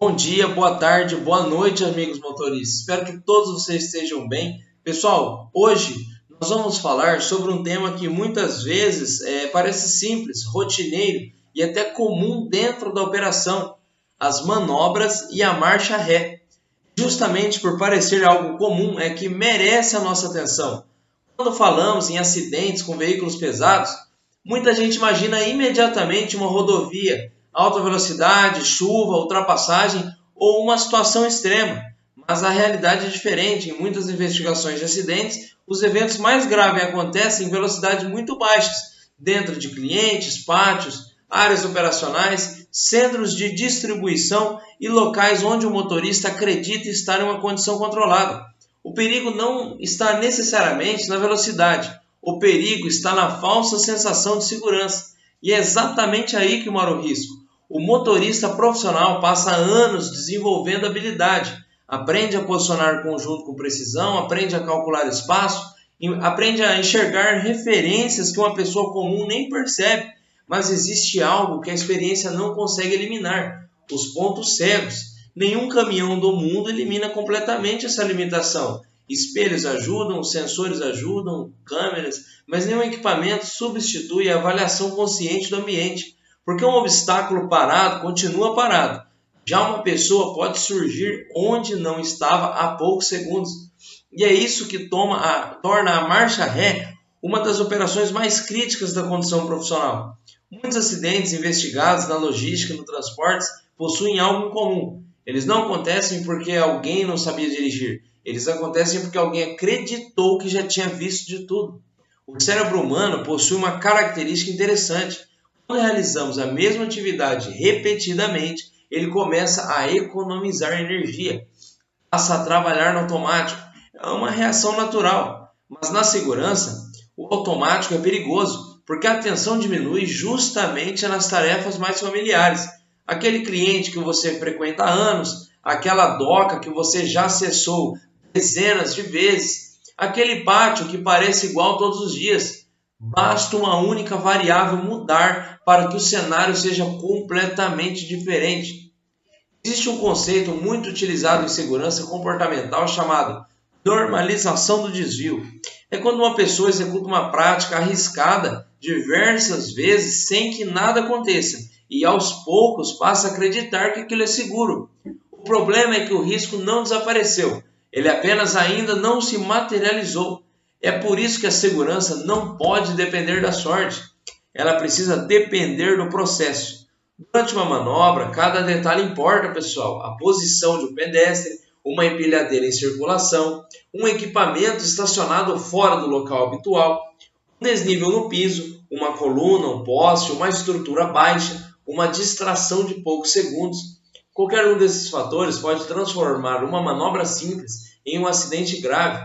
Bom dia, boa tarde, boa noite, amigos motoristas. Espero que todos vocês estejam bem. Pessoal, hoje nós vamos falar sobre um tema que muitas vezes parece simples, rotineiro e até comum dentro da operação: as manobras e a marcha ré. Justamente por parecer algo comum é que merece a nossa atenção. Quando falamos em acidentes com veículos pesados, muita gente imagina imediatamente uma rodovia, alta velocidade, chuva, ultrapassagem ou uma situação extrema. Mas a realidade é diferente. Em muitas investigações de acidentes, os eventos mais graves acontecem em velocidades muito baixas, dentro de clientes, pátios, áreas operacionais, centros de distribuição e locais onde o motorista acredita estar em uma condição controlada. O perigo não está necessariamente na velocidade. O perigo está na falsa sensação de segurança. E é exatamente aí que mora o risco. O motorista profissional passa anos desenvolvendo habilidade. Aprende a posicionar o conjunto com precisão, aprende a calcular espaço, aprende a enxergar referências que uma pessoa comum nem percebe. Mas existe algo que a experiência não consegue eliminar: os pontos cegos. Nenhum caminhão do mundo elimina completamente essa limitação. Espelhos ajudam, sensores ajudam, câmeras, mas nenhum equipamento substitui a avaliação consciente do ambiente, porque um obstáculo parado continua parado. Já uma pessoa pode surgir onde não estava há poucos segundos. E é isso que torna a marcha ré uma das operações mais críticas da condução profissional. Muitos acidentes investigados na logística e no transporte possuem algo em comum. Eles não acontecem porque alguém não sabia dirigir. Eles acontecem porque alguém acreditou que já tinha visto de tudo. O cérebro humano possui uma característica interessante. Quando realizamos a mesma atividade repetidamente, ele começa a economizar energia, passa a trabalhar no automático. É uma reação natural. Mas na segurança, o automático é perigoso, porque a atenção diminui justamente nas tarefas mais familiares. Aquele cliente que você frequenta há anos, aquela doca que você já acessou dezenas de vezes, aquele pátio que parece igual todos os dias. Basta uma única variável mudar para que o cenário seja completamente diferente. Existe um conceito muito utilizado em segurança comportamental chamado normalização do desvio. É quando uma pessoa executa uma prática arriscada diversas vezes sem que nada aconteça e aos poucos passa a acreditar que aquilo é seguro. O problema é que o risco não desapareceu, ele apenas ainda não se materializou. É por isso que a segurança não pode depender da sorte, ela precisa depender do processo. Durante uma manobra, cada detalhe importa, pessoal. A posição de um pedestre, uma empilhadeira em circulação, um equipamento estacionado fora do local habitual, um desnível no piso, uma coluna, um poste, uma estrutura baixa, uma distração de poucos segundos. Qualquer um desses fatores pode transformar uma manobra simples em um acidente grave.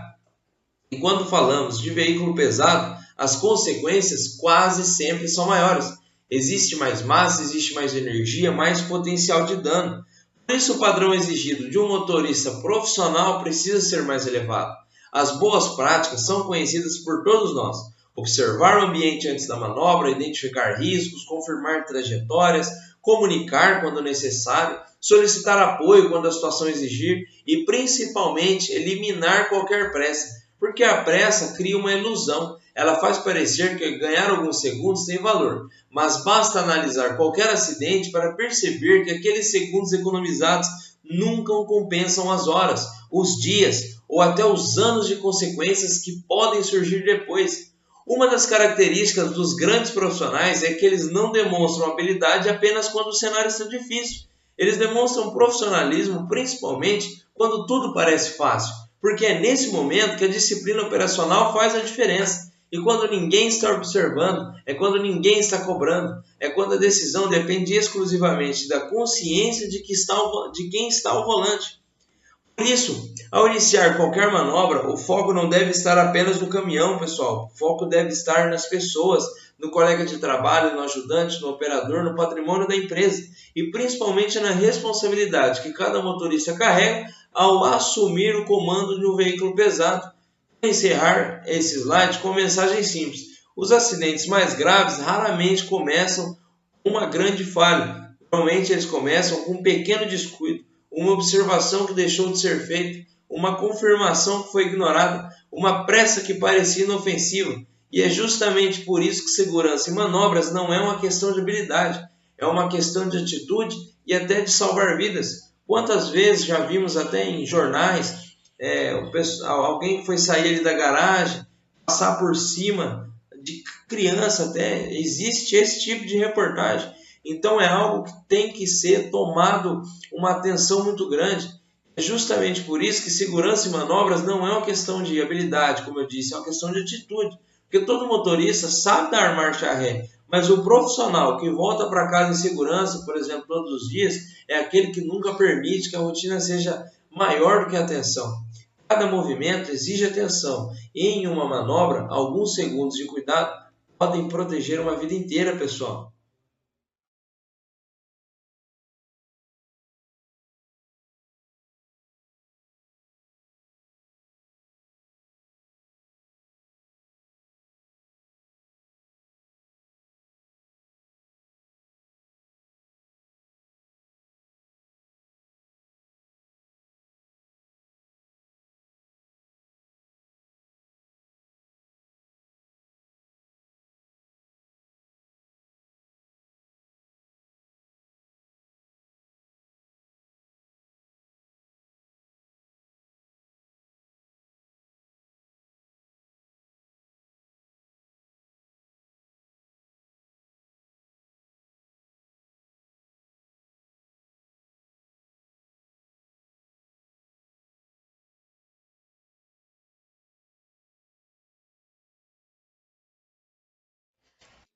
E quando falamos de veículo pesado, as consequências quase sempre são maiores. Existe mais massa, existe mais energia, mais potencial de dano. Por isso o padrão exigido de um motorista profissional precisa ser mais elevado. As boas práticas são conhecidas por todos nós. Observar o ambiente antes da manobra, identificar riscos, confirmar trajetórias, comunicar quando necessário, solicitar apoio quando a situação exigir e, principalmente, eliminar qualquer pressa, porque a pressa cria uma ilusão. Ela faz parecer que ganhar alguns segundos tem valor, mas basta analisar qualquer acidente para perceber que aqueles segundos economizados nunca compensam as horas, os dias ou até os anos de consequências que podem surgir depois. Uma das características dos grandes profissionais é que eles não demonstram habilidade apenas quando o cenário está difícil. Eles demonstram profissionalismo principalmente quando tudo parece fácil, porque é nesse momento que a disciplina operacional faz a diferença. E quando ninguém está observando, é quando ninguém está cobrando, é quando a decisão depende exclusivamente da consciência de quem está ao volante. Por isso, ao iniciar qualquer manobra, o foco não deve estar apenas no caminhão, pessoal. O foco deve estar nas pessoas, no colega de trabalho, no ajudante, no operador, no patrimônio da empresa e principalmente na responsabilidade que cada motorista carrega ao assumir o comando de um veículo pesado. Vou encerrar esse slide com mensagem simples. Os acidentes mais graves raramente começam com uma grande falha. Normalmente eles começam com um pequeno descuido, uma observação que deixou de ser feita, uma confirmação que foi ignorada, uma pressa que parecia inofensiva. E é justamente por isso que segurança em manobras não é uma questão de habilidade, é uma questão de atitude e até de salvar vidas. Quantas vezes já vimos até em jornais, alguém que foi sair ali da garagem, passar por cima de criança até, existe esse tipo de reportagem. Então é algo que tem que ser tomado uma atenção muito grande. É justamente por isso que segurança em manobras não é uma questão de habilidade, como eu disse, é uma questão de atitude. Porque todo motorista sabe dar marcha ré, mas o profissional que volta para casa em segurança, por exemplo, todos os dias, é aquele que nunca permite que a rotina seja maior do que a atenção. Cada movimento exige atenção e em uma manobra, alguns segundos de cuidado podem proteger uma vida inteira, pessoal.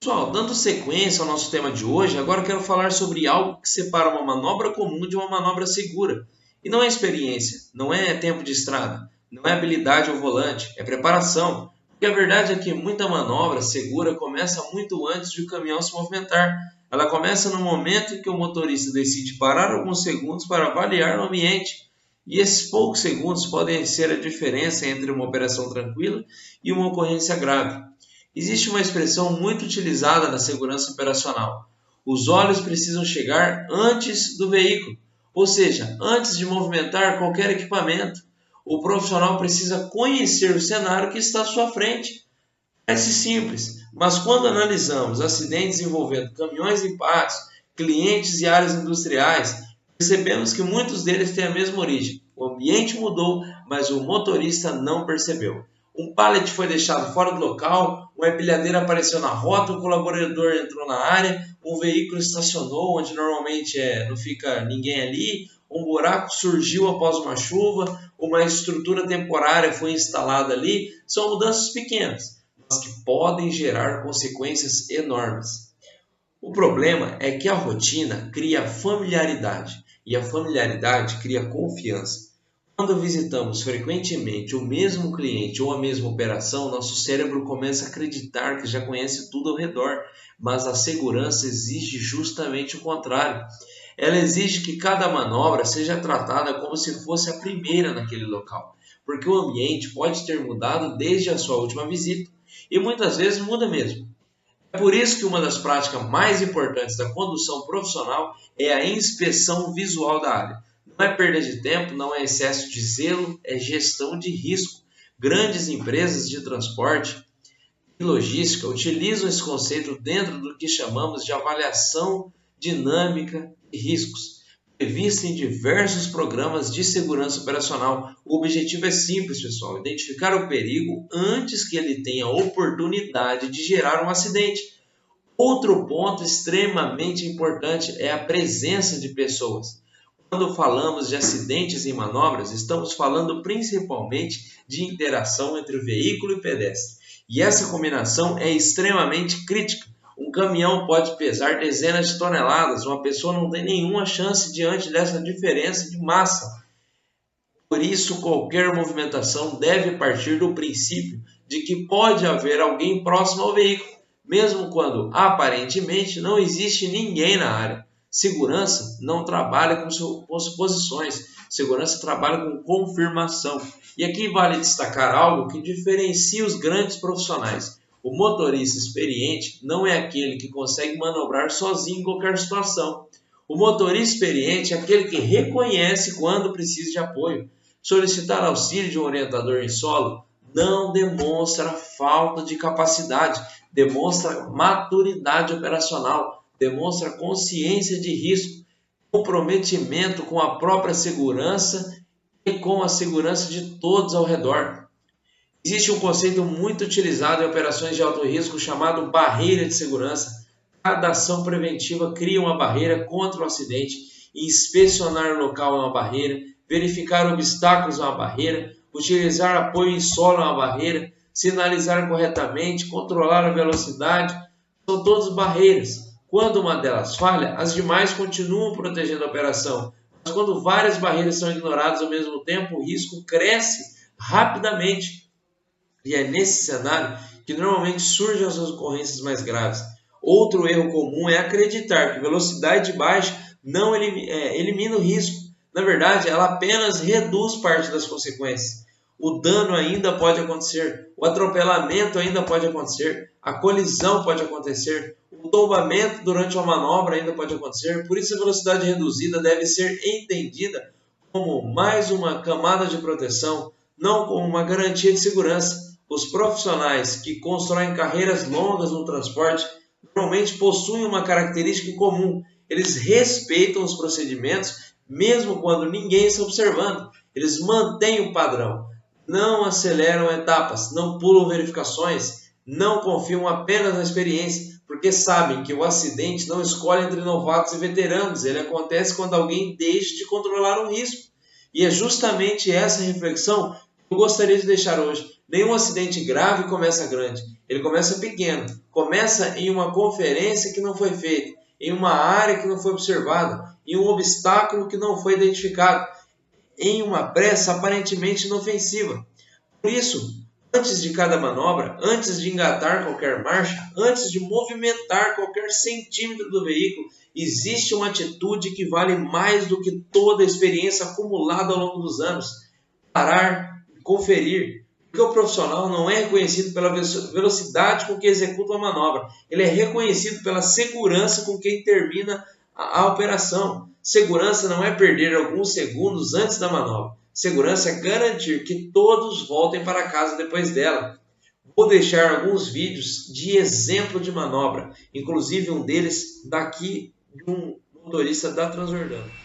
Pessoal, dando sequência ao nosso tema de hoje, agora eu quero falar sobre algo que separa uma manobra comum de uma manobra segura. E não é experiência, não é tempo de estrada, não é habilidade ao volante, é preparação. Porque a verdade é que muita manobra segura começa muito antes de o caminhão se movimentar. Ela começa no momento em que o motorista decide parar alguns segundos para avaliar o ambiente. E esses poucos segundos podem ser a diferença entre uma operação tranquila e uma ocorrência grave. Existe uma expressão muito utilizada na segurança operacional: os olhos precisam chegar antes do veículo, ou seja, antes de movimentar qualquer equipamento. O profissional precisa conhecer o cenário que está à sua frente. Parece simples, mas quando analisamos acidentes envolvendo caminhões limpados, clientes e áreas industriais, percebemos que muitos deles têm a mesma origem. O ambiente mudou, mas o motorista não percebeu. Um pallet foi deixado fora do local, uma empilhadeira apareceu na rota, um colaborador entrou na área, um veículo estacionou onde normalmente não fica ninguém ali, um buraco surgiu após uma chuva, uma estrutura temporária foi instalada ali. São mudanças pequenas, mas que podem gerar consequências enormes. O problema é que a rotina cria familiaridade e a familiaridade cria confiança. Quando visitamos frequentemente o mesmo cliente ou a mesma operação, nosso cérebro começa a acreditar que já conhece tudo ao redor, mas a segurança exige justamente o contrário. Ela exige que cada manobra seja tratada como se fosse a primeira naquele local, porque o ambiente pode ter mudado desde a sua última visita, e muitas vezes muda mesmo. É por isso que uma das práticas mais importantes da condução profissional é a inspeção visual da área. Não é perda de tempo, não é excesso de zelo, é gestão de risco. Grandes empresas de transporte e logística utilizam esse conceito dentro do que chamamos de avaliação dinâmica de riscos, prevista em diversos programas de segurança operacional. O objetivo é simples, pessoal: identificar o perigo antes que ele tenha oportunidade de gerar um acidente. Outro ponto extremamente importante é a presença de pessoas. Quando falamos de acidentes em manobras, estamos falando principalmente de interação entre veículo e pedestre. E essa combinação é extremamente crítica. Um caminhão pode pesar dezenas de toneladas, uma pessoa não tem nenhuma chance diante dessa diferença de massa. Por isso, qualquer movimentação deve partir do princípio de que pode haver alguém próximo ao veículo, mesmo quando aparentemente não existe ninguém na área. Segurança não trabalha com suposições, segurança trabalha com confirmação. E aqui vale destacar algo que diferencia os grandes profissionais. O motorista experiente não é aquele que consegue manobrar sozinho em qualquer situação. O motorista experiente é aquele que reconhece quando precisa de apoio. Solicitar auxílio de um orientador em solo não demonstra falta de capacidade, demonstra maturidade operacional, demonstra consciência de risco, comprometimento com a própria segurança e com a segurança de todos ao redor. Existe um conceito muito utilizado em operações de alto risco chamado barreira de segurança. Cada ação preventiva cria uma barreira contra o acidente. Inspecionar o local é uma barreira, verificar obstáculos é uma barreira, utilizar apoio em solo é uma barreira, sinalizar corretamente, controlar a velocidade, são todas barreiras. Quando uma delas falha, as demais continuam protegendo a operação. Mas quando várias barreiras são ignoradas ao mesmo tempo, o risco cresce rapidamente. E é nesse cenário que normalmente surgem as ocorrências mais graves. Outro erro comum é acreditar que velocidade baixa não elimina o risco. Na verdade, ela apenas reduz parte das consequências. O dano ainda pode acontecer, o atropelamento ainda pode acontecer, a colisão pode acontecer, o tombamento durante uma manobra ainda pode acontecer. Por isso, a velocidade reduzida deve ser entendida como mais uma camada de proteção, não como uma garantia de segurança. Os profissionais que constroem carreiras longas no transporte normalmente possuem uma característica em comum. Eles respeitam os procedimentos mesmo quando ninguém está observando. Eles mantêm o padrão, não aceleram etapas, não pulam verificações, não confiam apenas na experiência, porque sabem que o acidente não escolhe entre novatos e veteranos. Ele acontece quando alguém deixa de controlar um risco. E é justamente essa reflexão que eu gostaria de deixar hoje. Nenhum acidente grave começa grande, ele começa pequeno, começa em uma conferência que não foi feita, em uma área que não foi observada, em um obstáculo que não foi identificado, em uma pressa aparentemente inofensiva. Por isso, antes de cada manobra, antes de engatar qualquer marcha, antes de movimentar qualquer centímetro do veículo, existe uma atitude que vale mais do que toda a experiência acumulada ao longo dos anos: parar e conferir. Porque o profissional não é reconhecido pela velocidade com que executa a manobra, ele é reconhecido pela segurança com que termina a operação. Segurança não é perder alguns segundos antes da manobra. Segurança é garantir que todos voltem para casa depois dela. Vou deixar alguns vídeos de exemplo de manobra, inclusive um deles daqui de um motorista da Transjordânia.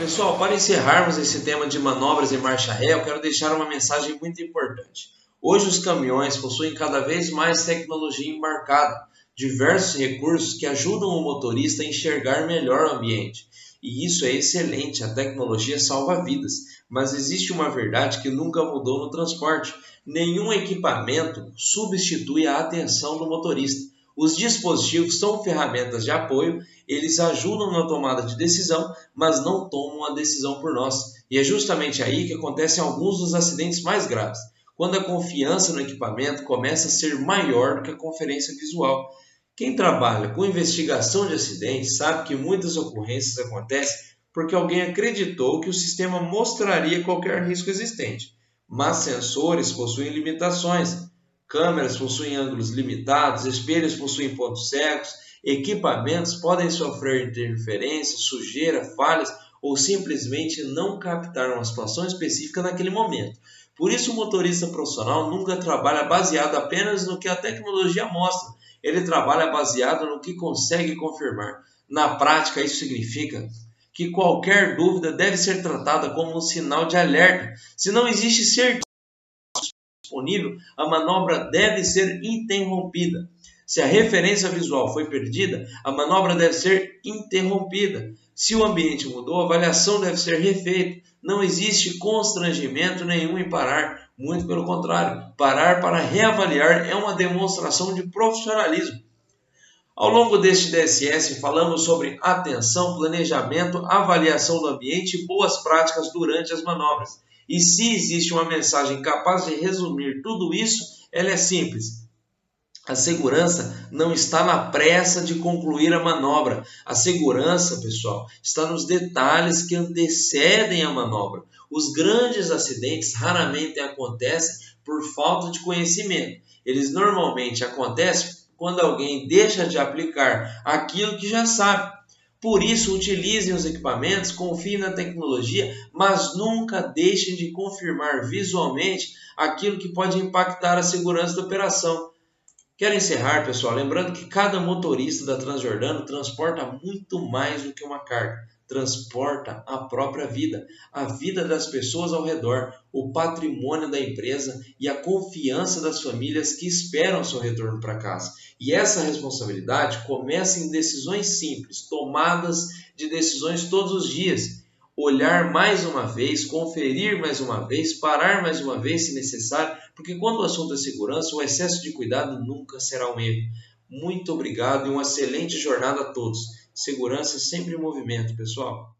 Pessoal, para encerrarmos esse tema de manobras em marcha ré, eu quero deixar uma mensagem muito importante. Hoje os caminhões possuem cada vez mais tecnologia embarcada, diversos recursos que ajudam o motorista a enxergar melhor o ambiente. E isso é excelente, a tecnologia salva vidas, mas existe uma verdade que nunca mudou no transporte. Nenhum equipamento substitui a atenção do motorista. Os dispositivos são ferramentas de apoio, eles ajudam na tomada de decisão, mas não tomam a decisão por nós. E é justamente aí que acontecem alguns dos acidentes mais graves, quando a confiança no equipamento começa a ser maior do que a conferência visual. Quem trabalha com investigação de acidentes sabe que muitas ocorrências acontecem porque alguém acreditou que o sistema mostraria qualquer risco existente. Mas sensores possuem limitações. Câmeras possuem ângulos limitados, espelhos possuem pontos cegos, equipamentos podem sofrer interferências, sujeira, falhas ou simplesmente não captar uma situação específica naquele momento. Por isso, o motorista profissional nunca trabalha baseado apenas no que a tecnologia mostra. Ele trabalha baseado no que consegue confirmar. Na prática, isso significa que qualquer dúvida deve ser tratada como um sinal de alerta. Se não existe certeza disponível, a manobra deve ser interrompida. Se a referência visual foi perdida, a manobra deve ser interrompida. Se o ambiente mudou, a avaliação deve ser refeita. Não existe constrangimento nenhum em parar, muito pelo contrário. Parar para reavaliar é uma demonstração de profissionalismo. Ao longo deste DSS, falamos sobre atenção, planejamento, avaliação do ambiente e boas práticas durante as manobras. E se existe uma mensagem capaz de resumir tudo isso, ela é simples. A segurança não está na pressa de concluir a manobra. A segurança, pessoal, está nos detalhes que antecedem a manobra. Os grandes acidentes raramente acontecem por falta de conhecimento. Eles normalmente acontecem quando alguém deixa de aplicar aquilo que já sabe. Por isso, utilizem os equipamentos, confiem na tecnologia, mas nunca deixem de confirmar visualmente aquilo que pode impactar a segurança da operação. Quero encerrar, pessoal, lembrando que cada motorista da Transjordano transporta muito mais do que uma carga. transporta a própria vida, a vida das pessoas ao redor, o patrimônio da empresa e a confiança das famílias que esperam seu retorno para casa. E essa responsabilidade começa em decisões simples, tomadas de decisões todos os dias. Olhar mais uma vez, conferir mais uma vez, parar mais uma vez se necessário, porque quando o assunto é segurança, o excesso de cuidado nunca será um erro. Muito obrigado e uma excelente jornada a todos. Segurança sempre em movimento, pessoal.